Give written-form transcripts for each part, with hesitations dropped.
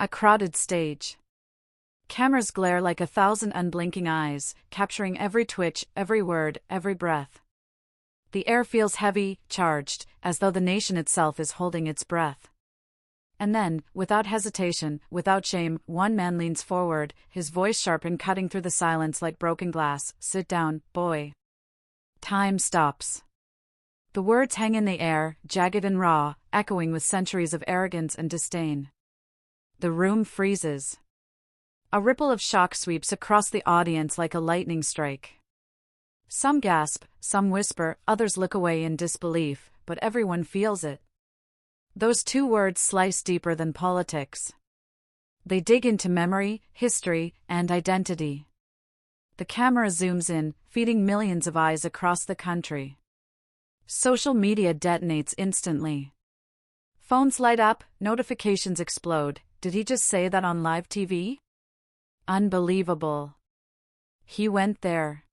A crowded stage. Cameras glare like 1,000 unblinking eyes, capturing every twitch, every word, every breath. The air feels heavy, charged, as though the nation itself is holding its breath. And then, without hesitation, without shame, one man leans forward, his voice sharp and cutting through the silence like broken glass. "Sit down, boy." Time stops. The words hang in the air, jagged and raw, echoing with centuries of arrogance and disdain. The room freezes. A ripple of shock sweeps across the audience like a lightning strike. Some gasp, some whisper, others look away in disbelief, but everyone feels it. Those two words slice deeper than politics. They dig into memory, history, and identity. The camera zooms in, feeding millions of eyes across the country. Social media detonates instantly. Phones light up, notifications explode. Did he just say that on live TV? Unbelievable. He went there.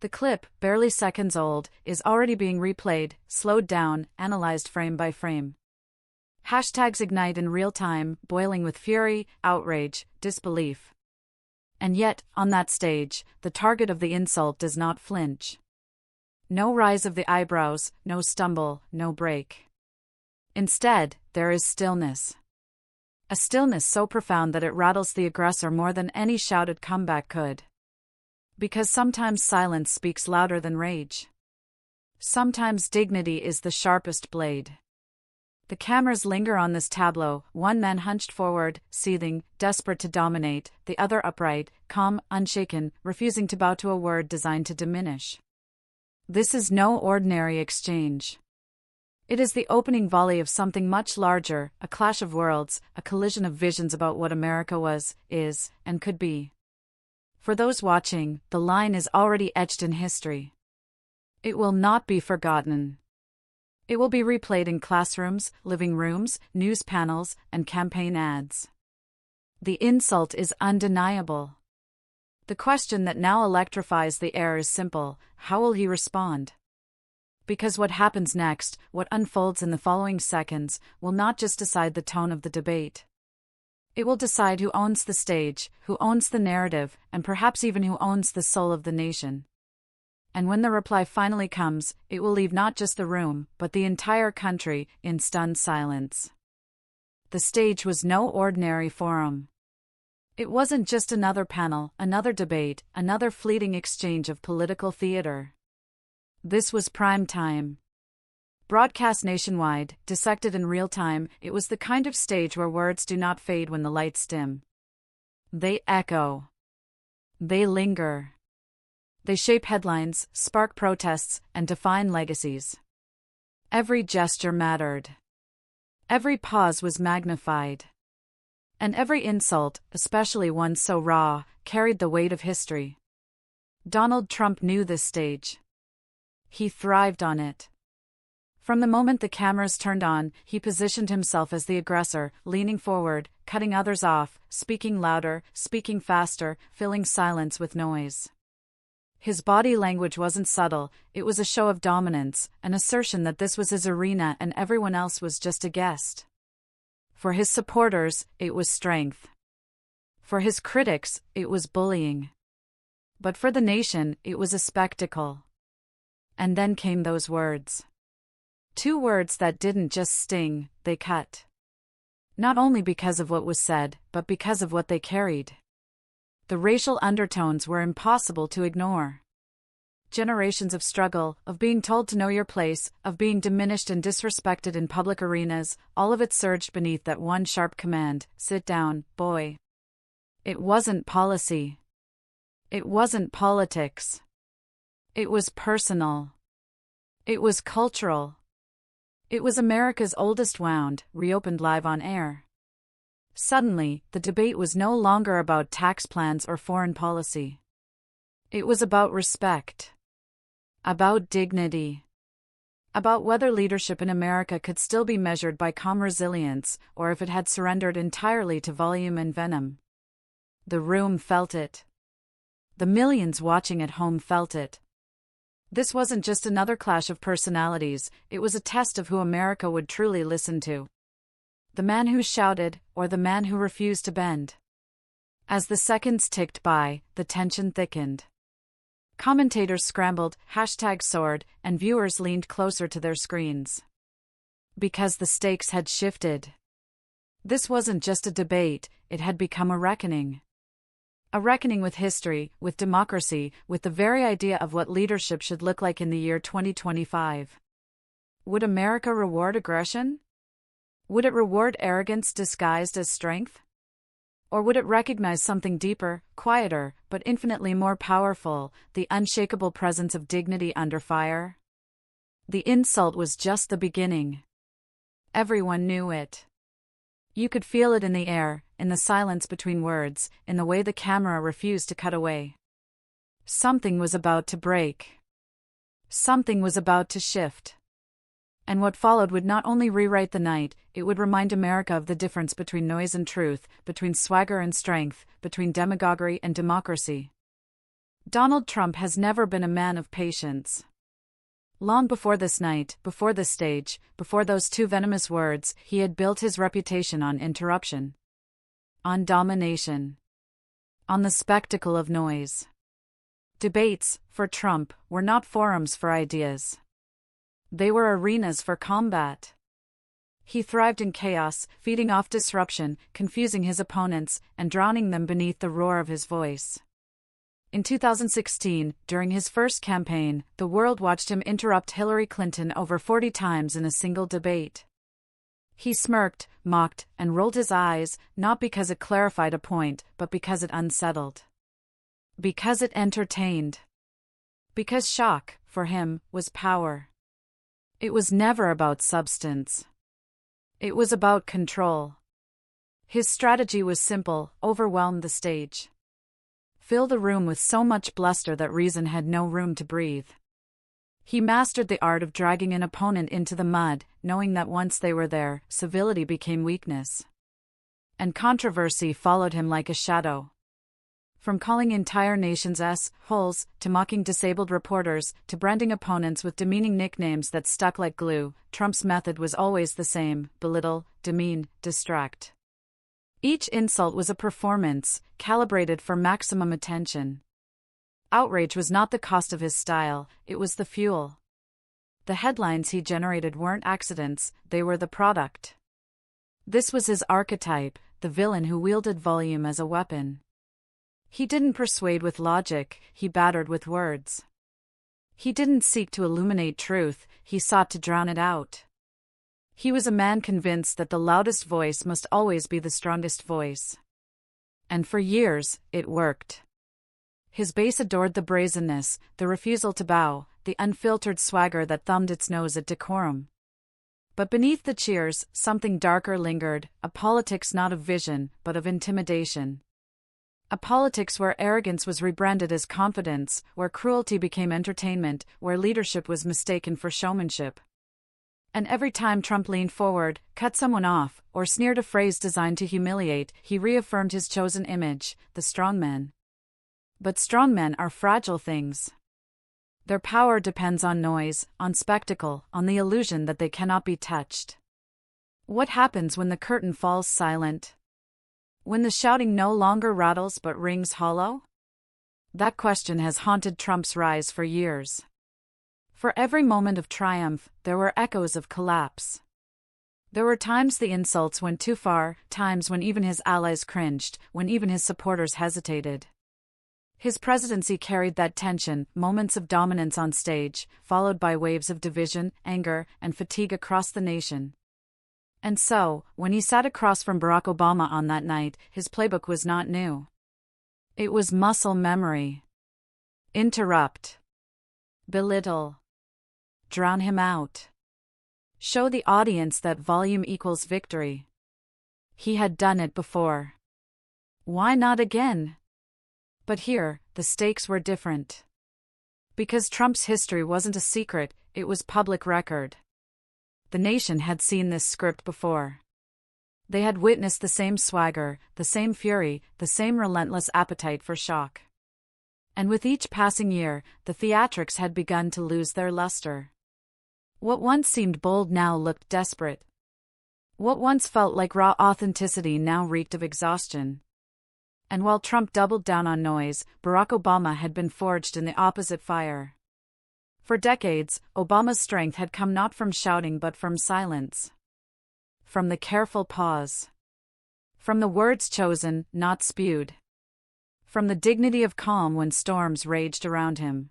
The clip, barely seconds old, is already being replayed, slowed down, analyzed frame by frame. Hashtags ignite in real time, boiling with fury, outrage, disbelief. And yet, on that stage, the target of the insult does not flinch. No rise of the eyebrows, no stumble, no break. Instead, there is stillness. A stillness so profound that it rattles the aggressor more than any shouted comeback could. Because sometimes silence speaks louder than rage. Sometimes dignity is the sharpest blade. The cameras linger on this tableau, one man hunched forward, seething, desperate to dominate, the other upright, calm, unshaken, refusing to bow to a word designed to diminish. This is no ordinary exchange. It is the opening volley of something much larger, a clash of worlds, a collision of visions about what America was, is, and could be. For those watching, the line is already etched in history. It will not be forgotten. It will be replayed in classrooms, living rooms, news panels, and campaign ads. The insult is undeniable. The question that now electrifies the air is simple: how will he respond? Because what happens next, what unfolds in the following seconds, will not just decide the tone of the debate. It will decide who owns the stage, who owns the narrative, and perhaps even who owns the soul of the nation. And when the reply finally comes, it will leave not just the room, but the entire country, in stunned silence. The stage was no ordinary forum. It wasn't just another panel, another debate, another fleeting exchange of political theater. This was prime time. Broadcast nationwide, dissected in real time, it was the kind of stage where words do not fade when the lights dim. They echo. They linger. They shape headlines, spark protests, and define legacies. Every gesture mattered. Every pause was magnified. And every insult, especially one so raw, carried the weight of history. Donald Trump knew this stage. He thrived on it. From the moment the cameras turned on, he positioned himself as the aggressor, leaning forward, cutting others off, speaking louder, speaking faster, filling silence with noise. His body language wasn't subtle, it was a show of dominance, an assertion that this was his arena and everyone else was just a guest. For his supporters, it was strength. For his critics, it was bullying. But for the nation, it was a spectacle. And then came those words. Two words that didn't just sting, they cut. Not only because of what was said, but because of what they carried. The racial undertones were impossible to ignore. Generations of struggle, of being told to know your place, of being diminished and disrespected in public arenas, all of it surged beneath that one sharp command: sit down, boy. It wasn't policy. It wasn't politics. It was personal. It was cultural. It was America's oldest wound, reopened live on air. Suddenly, the debate was no longer about tax plans or foreign policy. It was about respect. About dignity. About whether leadership in America could still be measured by calm resilience, or if it had surrendered entirely to volume and venom. The room felt it. The millions watching at home felt it. This wasn't just another clash of personalities, it was a test of who America would truly listen to. The man who shouted, or the man who refused to bend? As the seconds ticked by, the tension thickened. Commentators scrambled, #soared, and viewers leaned closer to their screens. Because the stakes had shifted. This wasn't just a debate, it had become a reckoning. A reckoning with history, with democracy, with the very idea of what leadership should look like in the year 2025. Would America reward aggression? Would it reward arrogance disguised as strength? Or would it recognize something deeper, quieter, but infinitely more powerful, the unshakable presence of dignity under fire? The insult was just the beginning. Everyone knew it. You could feel it in the air, in the silence between words, in the way the camera refused to cut away. Something was about to break. Something was about to shift. And what followed would not only rewrite the night, it would remind America of the difference between noise and truth, between swagger and strength, between demagoguery and democracy. Donald Trump has never been a man of patience. Long before this night, before this stage, before those two venomous words, he had built his reputation on interruption. On domination. On the spectacle of noise. Debates, for Trump, were not forums for ideas. They were arenas for combat. He thrived in chaos, feeding off disruption, confusing his opponents, and drowning them beneath the roar of his voice. In 2016, during his first campaign, the world watched him interrupt Hillary Clinton over 40 times in a single debate. He smirked, mocked, and rolled his eyes, not because it clarified a point, but because it unsettled. Because it entertained. Because shock, for him, was power. It was never about substance. It was about control. His strategy was simple: overwhelm the stage. Fill the room with so much bluster that reason had no room to breathe. He mastered the art of dragging an opponent into the mud, knowing that once they were there, civility became weakness. And controversy followed him like a shadow. From calling entire nations holes, to mocking disabled reporters, to branding opponents with demeaning nicknames that stuck like glue, Trump's method was always the same: belittle, demean, distract. Each insult was a performance, calibrated for maximum attention. Outrage was not the cost of his style, it was the fuel. The headlines he generated weren't accidents, they were the product. This was his archetype, the villain who wielded volume as a weapon. He didn't persuade with logic, he battered with words. He didn't seek to illuminate truth, he sought to drown it out. He was a man convinced that the loudest voice must always be the strongest voice. And for years, it worked. His base adored the brazenness, the refusal to bow, the unfiltered swagger that thumbed its nose at decorum. But beneath the cheers, something darker lingered, a politics not of vision, but of intimidation. A politics where arrogance was rebranded as confidence, where cruelty became entertainment, where leadership was mistaken for showmanship. And every time Trump leaned forward, cut someone off, or sneered a phrase designed to humiliate, he reaffirmed his chosen image, the strongman. But strongmen are fragile things. Their power depends on noise, on spectacle, on the illusion that they cannot be touched. What happens when the curtain falls silent? When the shouting no longer rattles but rings hollow? That question has haunted Trump's rise for years. For every moment of triumph, there were echoes of collapse. There were times the insults went too far, times when even his allies cringed, when even his supporters hesitated. His presidency carried that tension, moments of dominance on stage, followed by waves of division, anger, and fatigue across the nation. And so, when he sat across from Barack Obama on that night, his playbook was not new. It was muscle memory. Interrupt. Belittle. Drown him out. Show the audience that volume equals victory. He had done it before. Why not again? But here, the stakes were different. Because Trump's history wasn't a secret, it was public record. The nation had seen this script before. They had witnessed the same swagger, the same fury, the same relentless appetite for shock. And with each passing year, the theatrics had begun to lose their luster. What once seemed bold now looked desperate. What once felt like raw authenticity now reeked of exhaustion. And while Trump doubled down on noise, Barack Obama had been forged in the opposite fire. For decades, Obama's strength had come not from shouting but from silence. From the careful pause. From the words chosen, not spewed. From the dignity of calm when storms raged around him.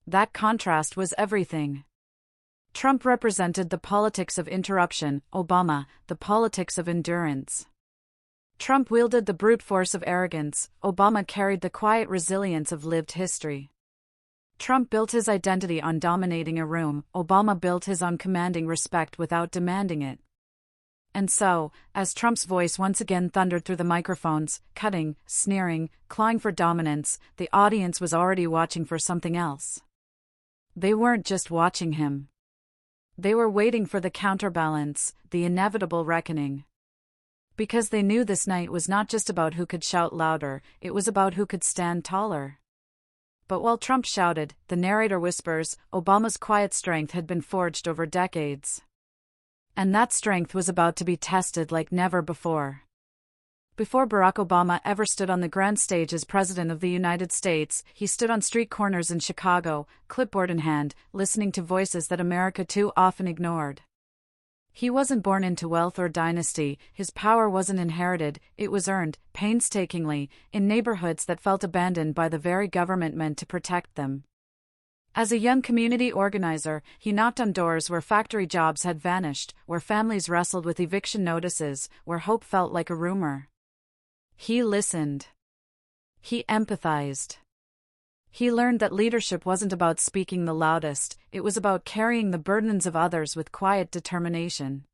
That contrast was everything. Trump represented the politics of interruption, Obama, the politics of endurance. Trump wielded the brute force of arrogance, Obama carried the quiet resilience of lived history. Trump built his identity on dominating a room, Obama built his on commanding respect without demanding it. And so, as Trump's voice once again thundered through the microphones, cutting, sneering, clawing for dominance, the audience was already watching for something else. They weren't just watching him. They were waiting for the counterbalance, the inevitable reckoning. Because they knew this night was not just about who could shout louder, it was about who could stand taller. But while Trump shouted, the narrator whispers, Obama's quiet strength had been forged over decades. And that strength was about to be tested like never before. Before Barack Obama ever stood on the grand stage as President of the United States, he stood on street corners in Chicago, clipboard in hand, listening to voices that America too often ignored. He wasn't born into wealth or dynasty, his power wasn't inherited, it was earned, painstakingly, in neighborhoods that felt abandoned by the very government meant to protect them. As a young community organizer, he knocked on doors where factory jobs had vanished, where families wrestled with eviction notices, where hope felt like a rumor. He listened. He empathized. He learned that leadership wasn't about speaking the loudest, it was about carrying the burdens of others with quiet determination.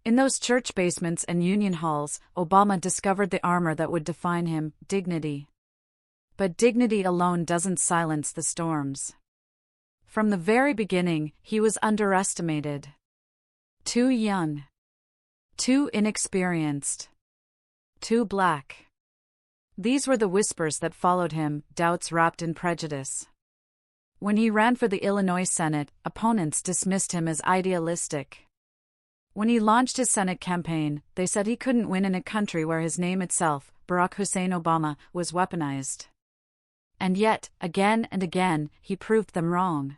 In those church basements and union halls, Obama discovered the armor that would define him, dignity. But dignity alone doesn't silence the storms. From the very beginning, he was underestimated. Too young. Too inexperienced. Too black. These were the whispers that followed him, doubts wrapped in prejudice. When he ran for the Illinois Senate, opponents dismissed him as idealistic. When he launched his Senate campaign, they said he couldn't win in a country where his name itself, Barack Hussein Obama, was weaponized. And yet, again and again, he proved them wrong.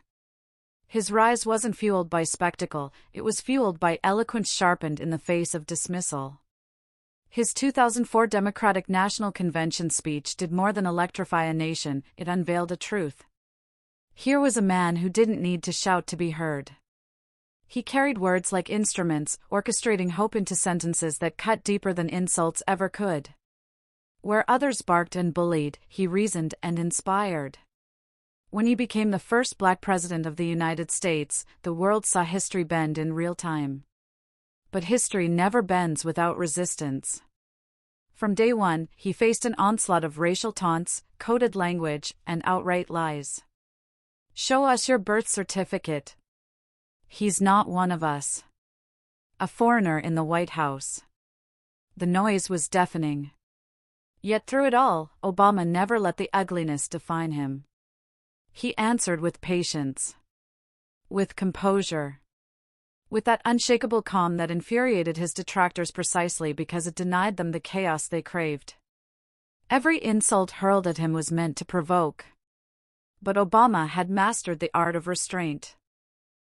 His rise wasn't fueled by spectacle, it was fueled by eloquence sharpened in the face of dismissal. His 2004 Democratic National Convention speech did more than electrify a nation, it unveiled a truth. Here was a man who didn't need to shout to be heard. He carried words like instruments, orchestrating hope into sentences that cut deeper than insults ever could. Where others barked and bullied, he reasoned and inspired. When he became the first black president of the United States, the world saw history bend in real time. But history never bends without resistance. From day one, he faced an onslaught of racial taunts, coded language, and outright lies. Show us your birth certificate. He's not one of us. A foreigner in the White House. The noise was deafening. Yet through it all, Obama never let the ugliness define him. He answered with patience. With composure. With that unshakable calm that infuriated his detractors precisely because it denied them the chaos they craved. Every insult hurled at him was meant to provoke. But Obama had mastered the art of restraint.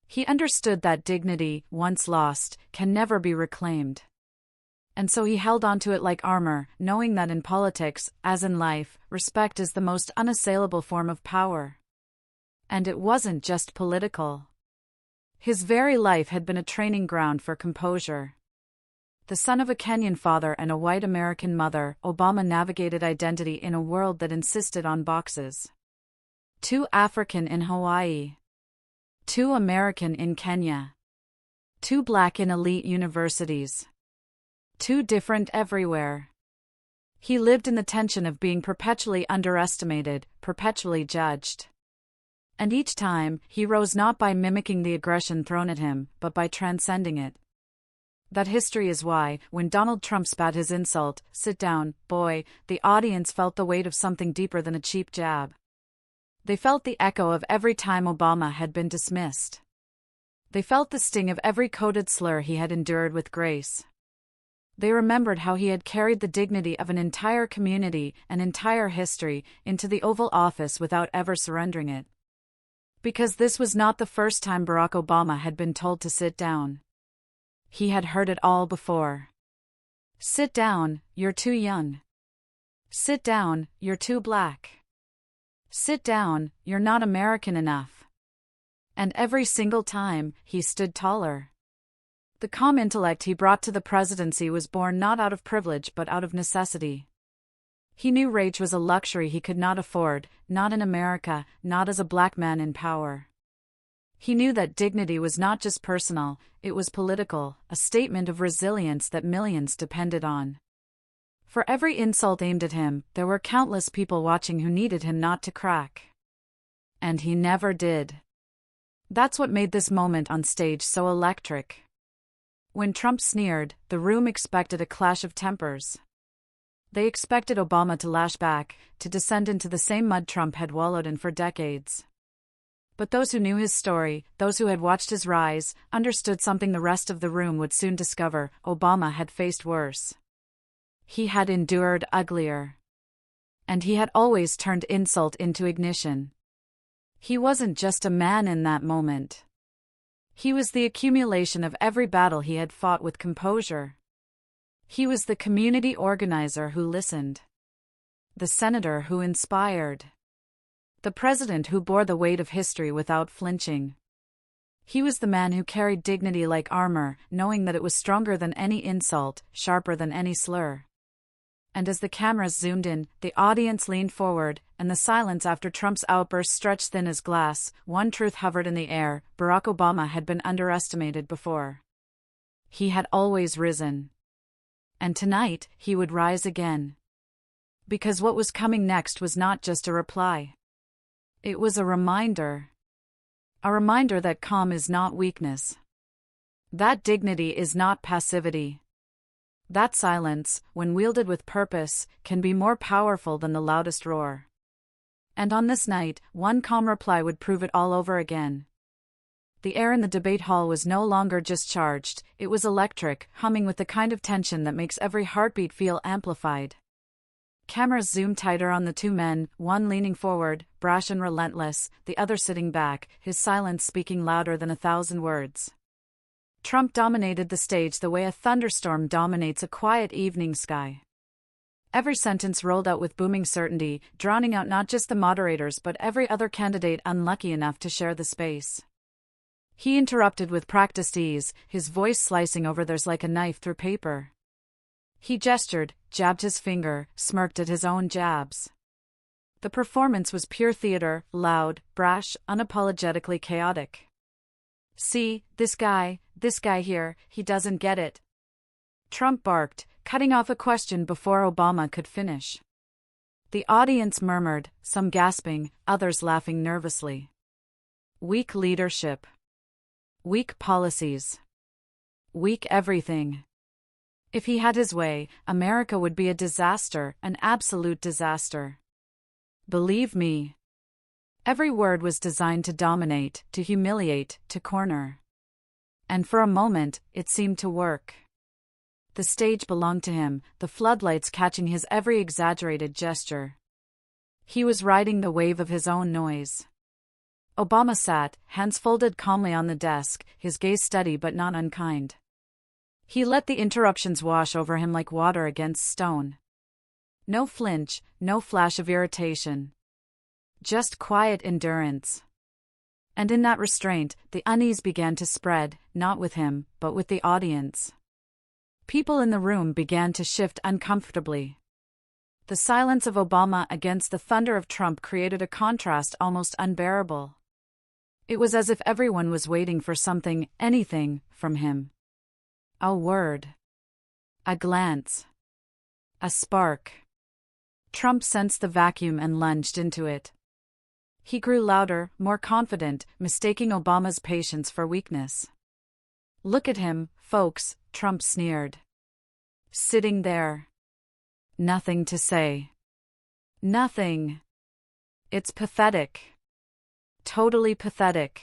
He understood that dignity, once lost, can never be reclaimed. And so he held onto it like armor, knowing that in politics, as in life, respect is the most unassailable form of power. And it wasn't just political. His very life had been a training ground for composure. The son of a Kenyan father and a white American mother, Obama navigated identity in a world that insisted on boxes. Too African in Hawaii. Too American in Kenya. Too black in elite universities. Too different everywhere. He lived in the tension of being perpetually underestimated, perpetually judged. And each time, he rose not by mimicking the aggression thrown at him, but by transcending it. That history is why, when Donald Trump spat his insult, "Sit down, boy," the audience felt the weight of something deeper than a cheap jab. They felt the echo of every time Obama had been dismissed. They felt the sting of every coded slur he had endured with grace. They remembered how he had carried the dignity of an entire community, an entire history, into the Oval Office without ever surrendering it. Because this was not the first time Barack Obama had been told to sit down. He had heard it all before. Sit down, you're too young. Sit down, you're too black. Sit down, you're not American enough. And every single time, he stood taller. The calm intellect he brought to the presidency was born not out of privilege but out of necessity. He knew rage was a luxury he could not afford, not in America, not as a black man in power. He knew that dignity was not just personal, it was political, a statement of resilience that millions depended on. For every insult aimed at him, there were countless people watching who needed him not to crack. And he never did. That's what made this moment on stage so electric. When Trump sneered, the room expected a clash of tempers. They expected Obama to lash back, to descend into the same mud Trump had wallowed in for decades. But those who knew his story, those who had watched his rise, understood something the rest of the room would soon discover: Obama had faced worse. He had endured uglier. And he had always turned insult into ignition. He wasn't just a man in that moment. He was the accumulation of every battle he had fought with composure. He was the community organizer who listened. The senator who inspired. The president who bore the weight of history without flinching. He was the man who carried dignity like armor, knowing that it was stronger than any insult, sharper than any slur. And as the cameras zoomed in, the audience leaned forward, and the silence after Trump's outburst stretched thin as glass. One truth hovered in the air: Barack Obama had been underestimated before. He had always risen. And tonight, he would rise again. Because what was coming next was not just a reply. It was a reminder. A reminder that calm is not weakness. That dignity is not passivity. That silence, when wielded with purpose, can be more powerful than the loudest roar. And on this night, one calm reply would prove it all over again. The air in the debate hall was no longer just charged, it was electric, humming with the kind of tension that makes every heartbeat feel amplified. Cameras zoomed tighter on the two men, one leaning forward, brash and relentless, the other sitting back, his silence speaking louder than 1,000 words. Trump dominated the stage the way a thunderstorm dominates a quiet evening sky. Every sentence rolled out with booming certainty, drowning out not just the moderators but every other candidate unlucky enough to share the space. He interrupted with practiced ease, his voice slicing over theirs like a knife through paper. He gestured, jabbed his finger, smirked at his own jabs. The performance was pure theater, loud, brash, unapologetically chaotic. See, this guy here, he doesn't get it. Trump barked, cutting off a question before Obama could finish. The audience murmured, some gasping, others laughing nervously. Weak leadership. Weak policies. Weak everything. If he had his way, America would be a disaster, an absolute disaster. Believe me. Every word was designed to dominate, to humiliate, to corner. And for a moment, it seemed to work. The stage belonged to him, the floodlights catching his every exaggerated gesture. He was riding the wave of his own noise. Obama sat, hands folded calmly on the desk, his gaze steady but not unkind. He let the interruptions wash over him like water against stone. No flinch, no flash of irritation. Just quiet endurance. And in that restraint, the unease began to spread, not with him, but with the audience. People in the room began to shift uncomfortably. The silence of Obama against the thunder of Trump created a contrast almost unbearable. It was as if everyone was waiting for something, anything, from him. A word. A glance. A spark. Trump sensed the vacuum and lunged into it. He grew louder, more confident, mistaking Obama's patience for weakness. Look at him, folks, Trump sneered. Sitting there. Nothing to say. Nothing. It's pathetic. Totally pathetic.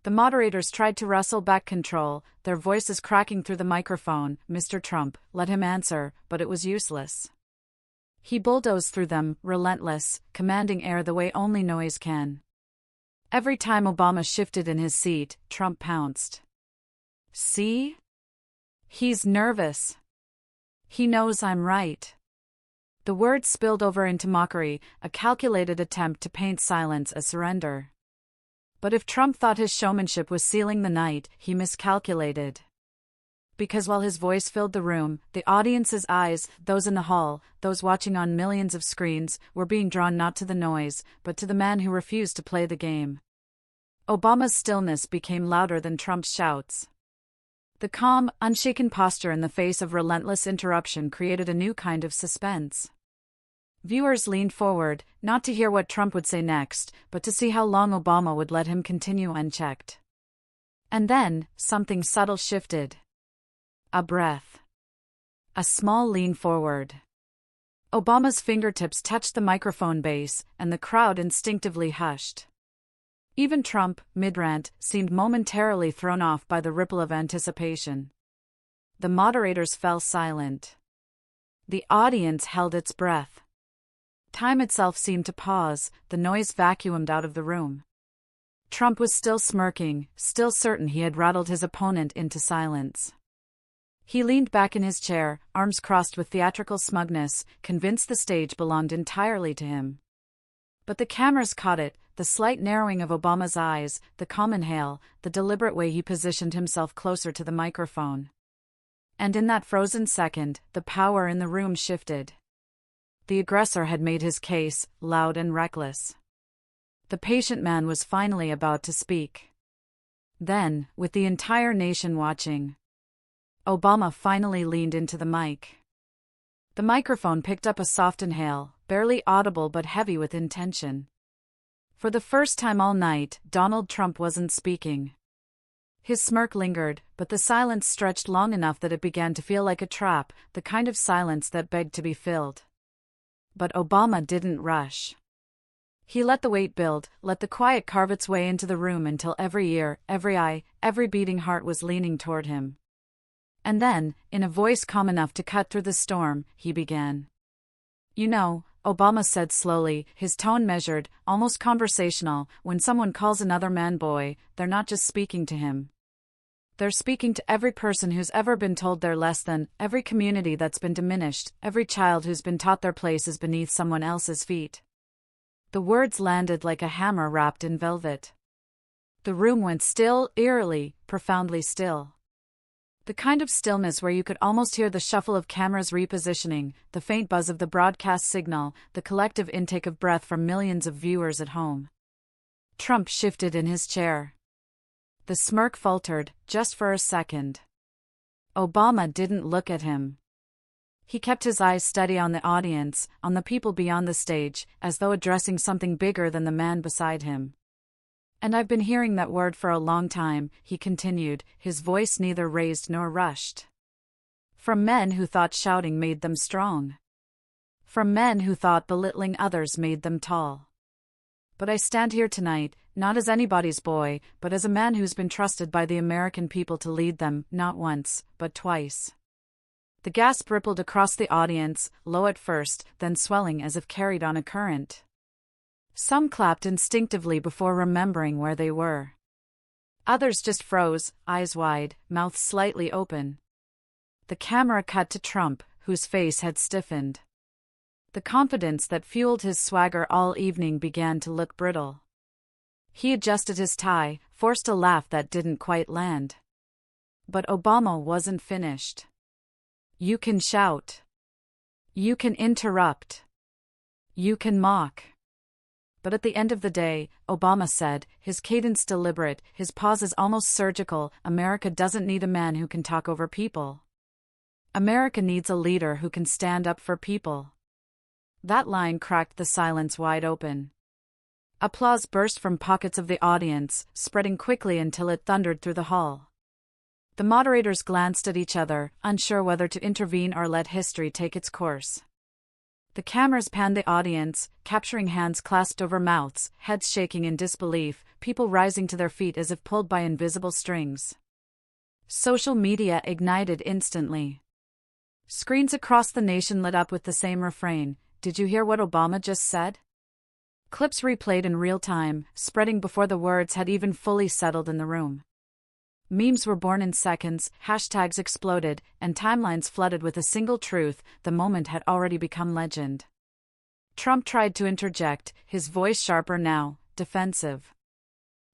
The moderators tried to wrestle back control, their voices cracking through the microphone. "Mr. Trump, let him answer," but it was useless. He bulldozed through them, relentless, commanding air the way only noise can. Every time Obama shifted in his seat, Trump pounced. "See? He's nervous. He knows I'm right." The words spilled over into mockery, a calculated attempt to paint silence as surrender. But if Trump thought his showmanship was sealing the night, he miscalculated. Because while his voice filled the room, the audience's eyes, those in the hall, those watching on millions of screens, were being drawn not to the noise, but to the man who refused to play the game. Obama's stillness became louder than Trump's shouts. The calm, unshaken posture in the face of relentless interruption created a new kind of suspense. Viewers leaned forward, not to hear what Trump would say next, but to see how long Obama would let him continue unchecked. And then, something subtle shifted. A breath. A small lean forward. Obama's fingertips touched the microphone base, and the crowd instinctively hushed. Even Trump, mid-rant, seemed momentarily thrown off by the ripple of anticipation. The moderators fell silent. The audience held its breath. Time itself seemed to pause, the noise vacuumed out of the room. Trump was still smirking, still certain he had rattled his opponent into silence. He leaned back in his chair, arms crossed with theatrical smugness, convinced the stage belonged entirely to him. But the cameras caught it, the slight narrowing of Obama's eyes, the calm inhale, the deliberate way he positioned himself closer to the microphone. And in that frozen second, the power in the room shifted. The aggressor had made his case, loud and reckless. The patient man was finally about to speak. Then, with the entire nation watching, Obama finally leaned into the mic. The microphone picked up a soft inhale, barely audible but heavy with intention. For the first time all night, Donald Trump wasn't speaking. His smirk lingered, but the silence stretched long enough that it began to feel like a trap, the kind of silence that begged to be filled. But Obama didn't rush. He let the weight build, let the quiet carve its way into the room until every ear, every eye, every beating heart was leaning toward him. And then, in a voice calm enough to cut through the storm, he began. "You know," Obama said slowly, his tone measured, almost conversational, "when someone calls another man boy, they're not just speaking to him. They're speaking to every person who's ever been told they're less than, every community that's been diminished, every child who's been taught their place is beneath someone else's feet." The words landed like a hammer wrapped in velvet. The room went still, eerily, profoundly still. The kind of stillness where you could almost hear the shuffle of cameras repositioning, the faint buzz of the broadcast signal, the collective intake of breath from millions of viewers at home. Trump shifted in his chair. The smirk faltered, just for a second. Obama didn't look at him. He kept his eyes steady on the audience, on the people beyond the stage, as though addressing something bigger than the man beside him. "And I've been hearing that word for a long time," he continued, his voice neither raised nor rushed. "From men who thought shouting made them strong. From men who thought belittling others made them tall. But I stand here tonight, not as anybody's boy, but as a man who's been trusted by the American people to lead them, not once, but twice." The gasp rippled across the audience, low at first, then swelling as if carried on a current. Some clapped instinctively before remembering where they were. Others just froze, eyes wide, mouths slightly open. The camera cut to Trump, whose face had stiffened. The confidence that fueled his swagger all evening began to look brittle. He adjusted his tie, forced a laugh that didn't quite land. But Obama wasn't finished. "You can shout. You can interrupt. You can mock. But at the end of the day," Obama said, his cadence deliberate, his pauses almost surgical, "America doesn't need a man who can talk over people. America needs a leader who can stand up for people." That line cracked the silence wide open. Applause burst from pockets of the audience, spreading quickly until it thundered through the hall. The moderators glanced at each other, unsure whether to intervene or let history take its course. The cameras panned the audience, capturing hands clasped over mouths, heads shaking in disbelief, people rising to their feet as if pulled by invisible strings. Social media ignited instantly. Screens across the nation lit up with the same refrain, "Did you hear what Obama just said?" Clips replayed in real time, spreading before the words had even fully settled in the room. Memes were born in seconds, hashtags exploded, and timelines flooded with a single truth: the moment had already become legend. Trump tried to interject, his voice sharper now, defensive.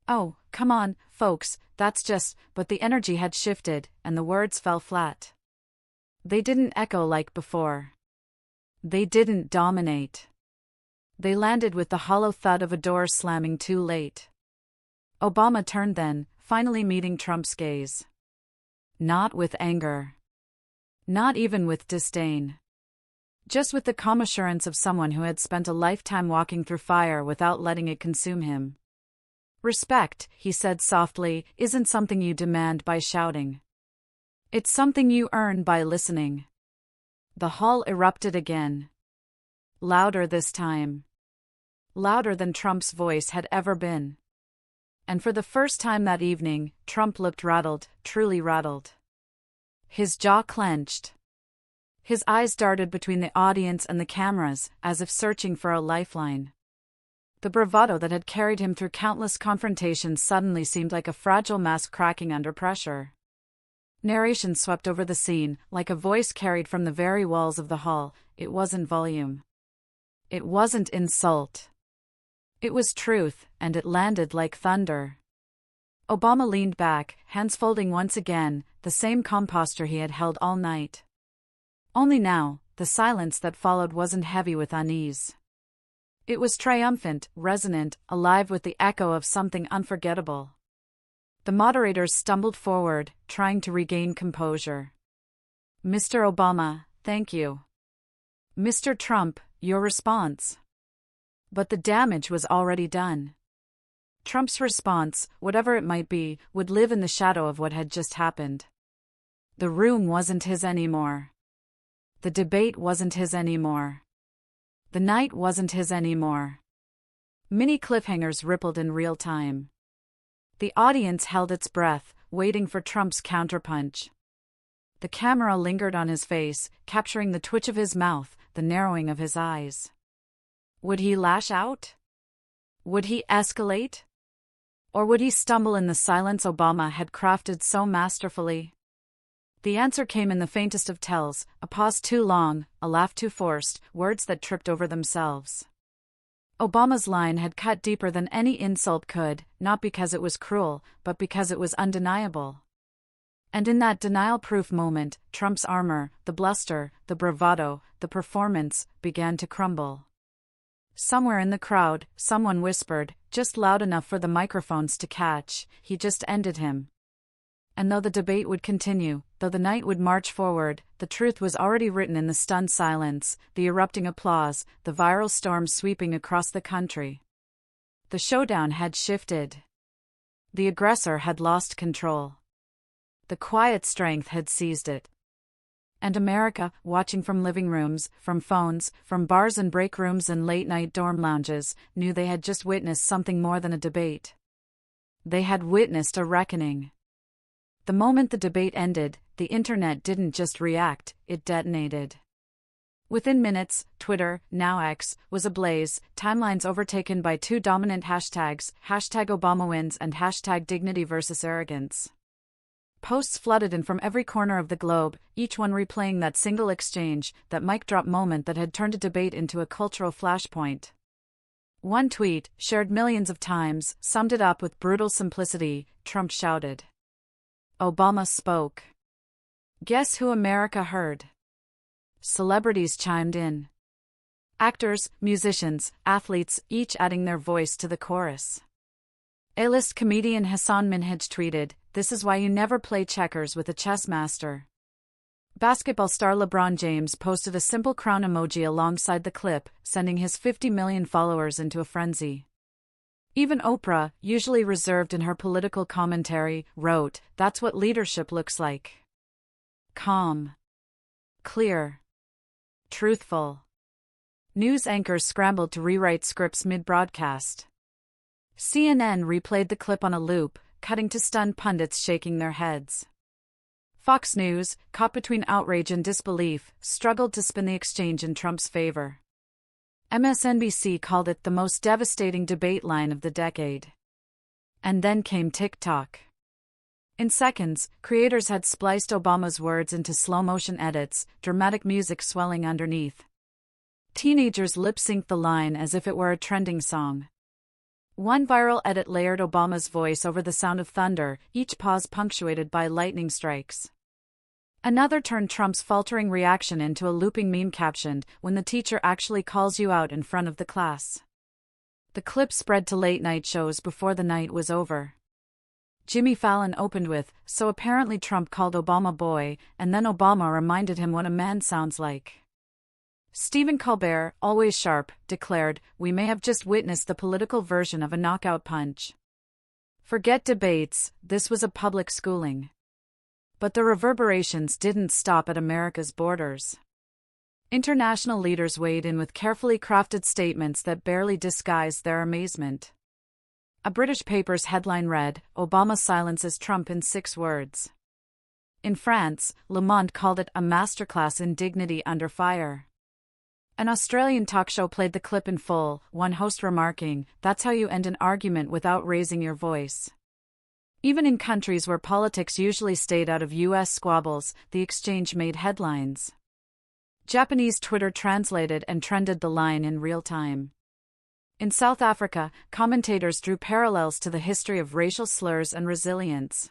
"Oh, come on, folks, that's just," but the energy had shifted, and the words fell flat. They didn't echo like before. They didn't dominate. They landed with the hollow thud of a door slamming too late. Obama turned then, finally meeting Trump's gaze. Not with anger. Not even with disdain. Just with the calm assurance of someone who had spent a lifetime walking through fire without letting it consume him. "Respect," he said softly, "isn't something you demand by shouting. It's something you earn by listening." The hall erupted again. Louder this time. Louder than Trump's voice had ever been. And for the first time that evening, Trump looked rattled, truly rattled. His jaw clenched. His eyes darted between the audience and the cameras, as if searching for a lifeline. The bravado that had carried him through countless confrontations suddenly seemed like a fragile mask cracking under pressure. Narration swept over the scene, like a voice carried from the very walls of the hall. It wasn't volume. It wasn't insult. It was truth, and it landed like thunder. Obama leaned back, hands folding once again, the same calm posture he had held all night. Only now, the silence that followed wasn't heavy with unease. It was triumphant, resonant, alive with the echo of something unforgettable. The moderators stumbled forward, trying to regain composure. "Mr. Obama, thank you. Mr. Trump, your response." But the damage was already done. Trump's response, whatever it might be, would live in the shadow of what had just happened. The room wasn't his anymore. The debate wasn't his anymore. The night wasn't his anymore. Mini cliffhangers rippled in real time. The audience held its breath, waiting for Trump's counterpunch. The camera lingered on his face, capturing the twitch of his mouth, the narrowing of his eyes. Would he lash out? Would he escalate? Or would he stumble in the silence Obama had crafted so masterfully? The answer came in the faintest of tells, a pause too long, a laugh too forced, words that tripped over themselves. Obama's line had cut deeper than any insult could, not because it was cruel, but because it was undeniable. And in that denial-proof moment, Trump's armor, the bluster, the bravado, the performance, began to crumble. Somewhere in the crowd, someone whispered, just loud enough for the microphones to catch, "He just ended him." And though the debate would continue, though the night would march forward, the truth was already written in the stunned silence, the erupting applause, the viral storm sweeping across the country. The showdown had shifted. The aggressor had lost control. The quiet strength had seized it. And America, watching from living rooms, from phones, from bars and break rooms and late-night dorm lounges, knew they had just witnessed something more than a debate. They had witnessed a reckoning. The moment the debate ended, the internet didn't just react, it detonated. Within minutes, Twitter, now X, was ablaze, timelines overtaken by two dominant hashtags, #ObamaWins and #Dignity versus Arrogance. Posts flooded in from every corner of the globe, each one replaying that single exchange, that mic drop moment that had turned a debate into a cultural flashpoint. One tweet, shared millions of times, summed it up with brutal simplicity. Trump shouted. Obama spoke. Guess who America heard? Celebrities chimed in. Actors, musicians, athletes, each adding their voice to the chorus. A-list comedian Hassan Minhaj tweeted, "This is why you never play checkers with a chess master." Basketball star LeBron James posted a simple crown emoji alongside the clip, sending his 50 million followers into a frenzy. Even Oprah, usually reserved in her political commentary, wrote, "That's what leadership looks like. Calm. Clear. Truthful." News anchors scrambled to rewrite scripts mid-broadcast. CNN replayed the clip on a loop, cutting to stunned pundits shaking their heads. Fox News, caught between outrage and disbelief, struggled to spin the exchange in Trump's favor. MSNBC called it the most devastating debate line of the decade. And then came TikTok. In seconds, creators had spliced Obama's words into slow-motion edits, dramatic music swelling underneath. Teenagers lip-synced the line as if it were a trending song. One viral edit layered Obama's voice over the sound of thunder, each pause punctuated by lightning strikes. Another turned Trump's faltering reaction into a looping meme captioned, "When the teacher actually calls you out in front of the class." The clip spread to late-night shows before the night was over. Jimmy Fallon opened with, "So apparently Trump called Obama boy, and then Obama reminded him what a man sounds like." Stephen Colbert, always sharp, declared, "We may have just witnessed the political version of a knockout punch." Forget debates, this was a public schooling. But the reverberations didn't stop at America's borders. International leaders weighed in with carefully crafted statements that barely disguised their amazement. A British paper's headline read, "Obama silences Trump in 6 words." In France, Le Monde called it a masterclass in dignity under fire. An Australian talk show played the clip in full, one host remarking, "That's how you end an argument without raising your voice." Even in countries where politics usually stayed out of U.S. squabbles, the exchange made headlines. Japanese Twitter translated and trended the line in real time. In South Africa, commentators drew parallels to the history of racial slurs and resilience.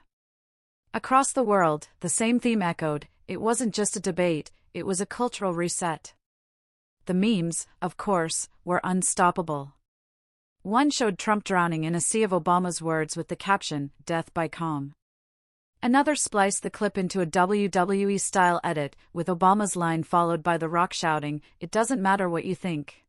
Across the world, the same theme echoed. It wasn't just a debate, it was a cultural reset. The memes, of course, were unstoppable. One showed Trump drowning in a sea of Obama's words with the caption, "Death by calm." Another spliced the clip into a WWE-style edit, with Obama's line followed by The Rock shouting, "It doesn't matter what you think."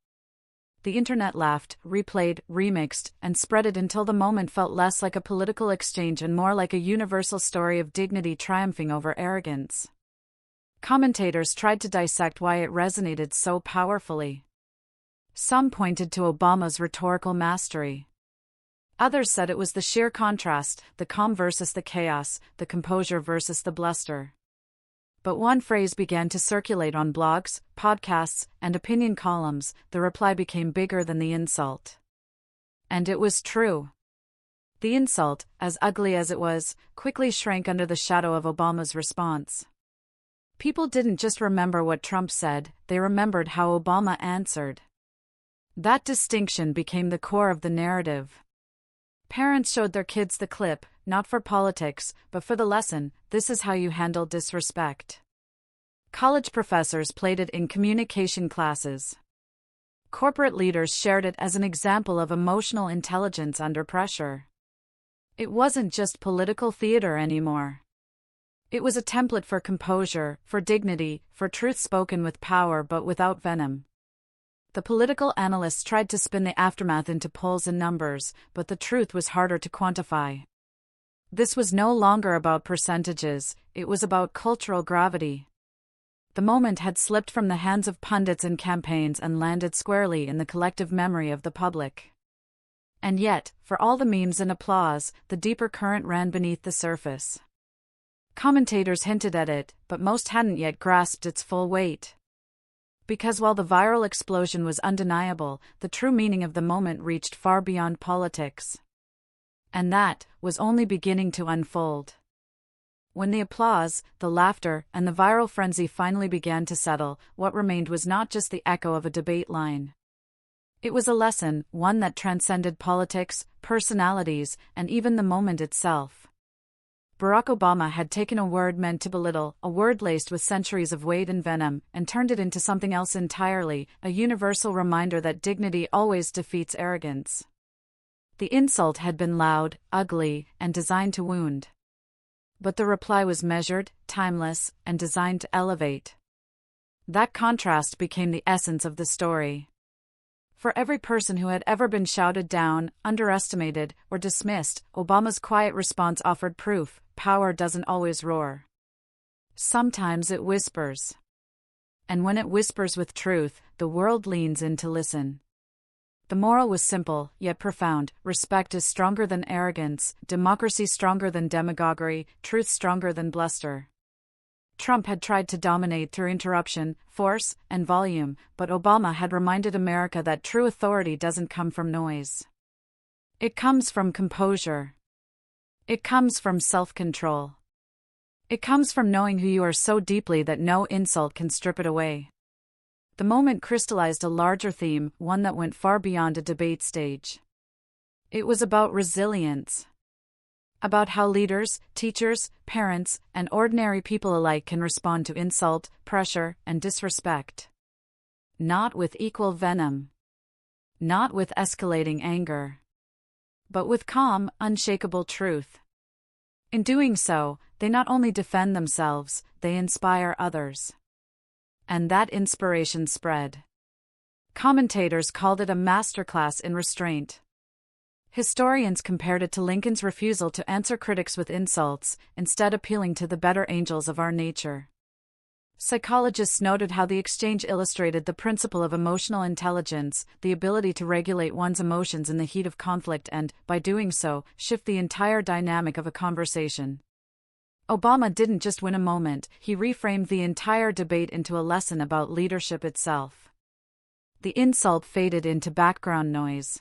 The internet laughed, replayed, remixed, and spread it until the moment felt less like a political exchange and more like a universal story of dignity triumphing over arrogance. Commentators tried to dissect why it resonated so powerfully. Some pointed to Obama's rhetorical mastery. Others said it was the sheer contrast, the calm versus the chaos, the composure versus the bluster. But one phrase began to circulate on blogs, podcasts, and opinion columns. The reply became bigger than the insult. And it was true. The insult, as ugly as it was, quickly shrank under the shadow of Obama's response. People didn't just remember what Trump said, they remembered how Obama answered. That distinction became the core of the narrative. Parents showed their kids the clip, not for politics, but for the lesson, this is how you handle disrespect. College professors played it in communication classes. Corporate leaders shared it as an example of emotional intelligence under pressure. It wasn't just political theater anymore. It was a template for composure, for dignity, for truth spoken with power but without venom. The political analysts tried to spin the aftermath into polls and numbers, but the truth was harder to quantify. This was no longer about percentages, it was about cultural gravity. The moment had slipped from the hands of pundits and campaigns and landed squarely in the collective memory of the public. And yet, for all the memes and applause, the deeper current ran beneath the surface. Commentators hinted at it, but most hadn't yet grasped its full weight. Because while the viral explosion was undeniable, the true meaning of the moment reached far beyond politics. And that was only beginning to unfold. When the applause, the laughter, and the viral frenzy finally began to settle, what remained was not just the echo of a debate line. It was a lesson, one that transcended politics, personalities, and even the moment itself. Barack Obama had taken a word meant to belittle, a word laced with centuries of weight and venom, and turned it into something else entirely, a universal reminder that dignity always defeats arrogance. The insult had been loud, ugly, and designed to wound. But the reply was measured, timeless, and designed to elevate. That contrast became the essence of the story. For every person who had ever been shouted down, underestimated, or dismissed, Obama's quiet response offered proof: power doesn't always roar. Sometimes it whispers. And when it whispers with truth, the world leans in to listen. The moral was simple, yet profound. Respect is stronger than arrogance, democracy stronger than demagoguery, truth stronger than bluster. Trump had tried to dominate through interruption, force, and volume, but Obama had reminded America that true authority doesn't come from noise. It comes from composure. It comes from self-control. It comes from knowing who you are so deeply that no insult can strip it away. The moment crystallized a larger theme, one that went far beyond a debate stage. It was about resilience. About how leaders, teachers, parents, and ordinary people alike can respond to insult, pressure, and disrespect. Not with equal venom. Not with escalating anger. But with calm, unshakable truth. In doing so, they not only defend themselves, they inspire others. And that inspiration spread. Commentators called it a masterclass in restraint. Historians compared it to Lincoln's refusal to answer critics with insults, instead appealing to the better angels of our nature. Psychologists noted how the exchange illustrated the principle of emotional intelligence, the ability to regulate one's emotions in the heat of conflict and, by doing so, shift the entire dynamic of a conversation. Obama didn't just win a moment, he reframed the entire debate into a lesson about leadership itself. The insult faded into background noise.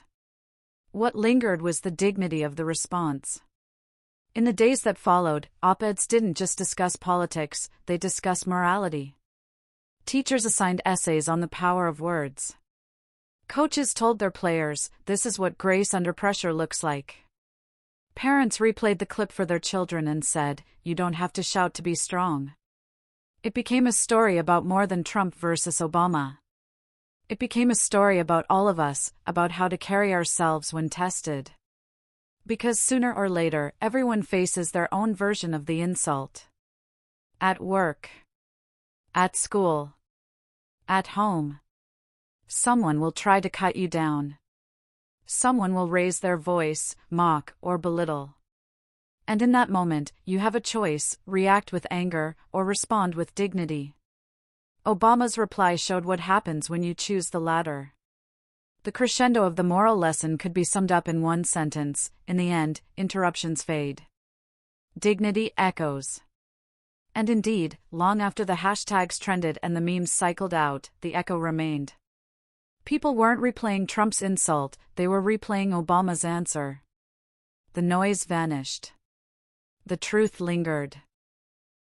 What lingered was the dignity of the response. In the days that followed, op-eds didn't just discuss politics, they discussed morality. Teachers assigned essays on the power of words. Coaches told their players, this is what grace under pressure looks like. Parents replayed the clip for their children and said, you don't have to shout to be strong. It became a story about more than Trump versus Obama. It became a story about all of us, about how to carry ourselves when tested. Because sooner or later, everyone faces their own version of the insult. At work. At school. At home. Someone will try to cut you down. Someone will raise their voice, mock, or belittle. And in that moment, you have a choice: react with anger, or respond with dignity. Obama's reply showed what happens when you choose the latter. The crescendo of the moral lesson could be summed up in one sentence: in the end, interruptions fade. Dignity echoes. And indeed, long after the hashtags trended and the memes cycled out, the echo remained. People weren't replaying Trump's insult, they were replaying Obama's answer. The noise vanished. The truth lingered.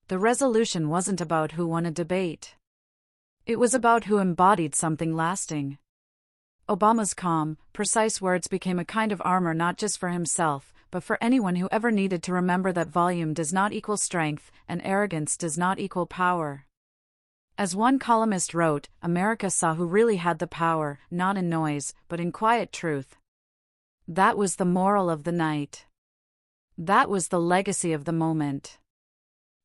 The resolution wasn't about who won a debate. It was about who embodied something lasting. Obama's calm, precise words became a kind of armor not just for himself, but for anyone who ever needed to remember that volume does not equal strength, and arrogance does not equal power. As one columnist wrote, America saw who really had the power, not in noise, but in quiet truth. That was the moral of the night. That was the legacy of the moment.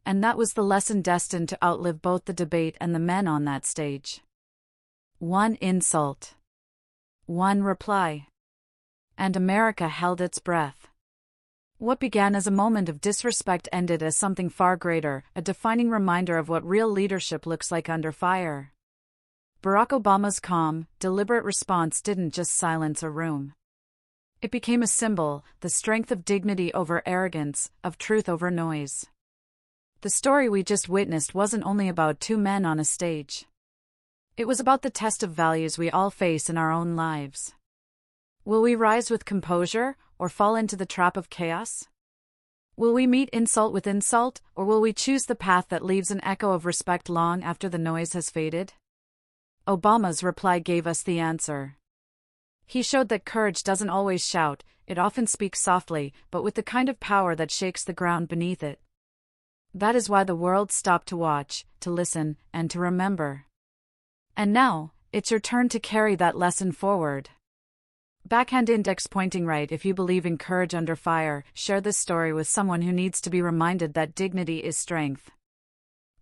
And that was the lesson destined to outlive both the debate and the men on that stage. One insult. One reply. And America held its breath. What began as a moment of disrespect ended as something far greater, a defining reminder of what real leadership looks like under fire. Barack Obama's calm, deliberate response didn't just silence a room. It became a symbol, the strength of dignity over arrogance, of truth over noise. The story we just witnessed wasn't only about two men on a stage. It was about the test of values we all face in our own lives. Will we rise with composure, or fall into the trap of chaos? Will we meet insult with insult, or will we choose the path that leaves an echo of respect long after the noise has faded? Obama's reply gave us the answer. He showed that courage doesn't always shout, it often speaks softly, but with the kind of power that shakes the ground beneath it. That is why the world stopped to watch, to listen, and to remember. And now, it's your turn to carry that lesson forward. Backhand index pointing right if you believe in courage under fire. Share this story with someone who needs to be reminded that dignity is strength.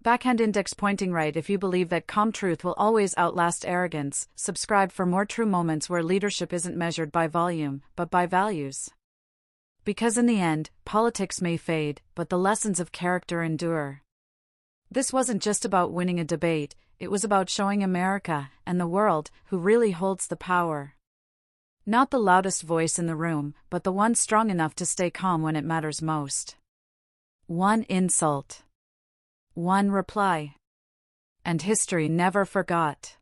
Backhand index pointing right if you believe that calm truth will always outlast arrogance. Subscribe for more true moments where leadership isn't measured by volume, but by values. Because in the end, politics may fade, but the lessons of character endure. This wasn't just about winning a debate, it was about showing America and the world who really holds the power. Not the loudest voice in the room, but the one strong enough to stay calm when it matters most. One insult. One reply. And history never forgot.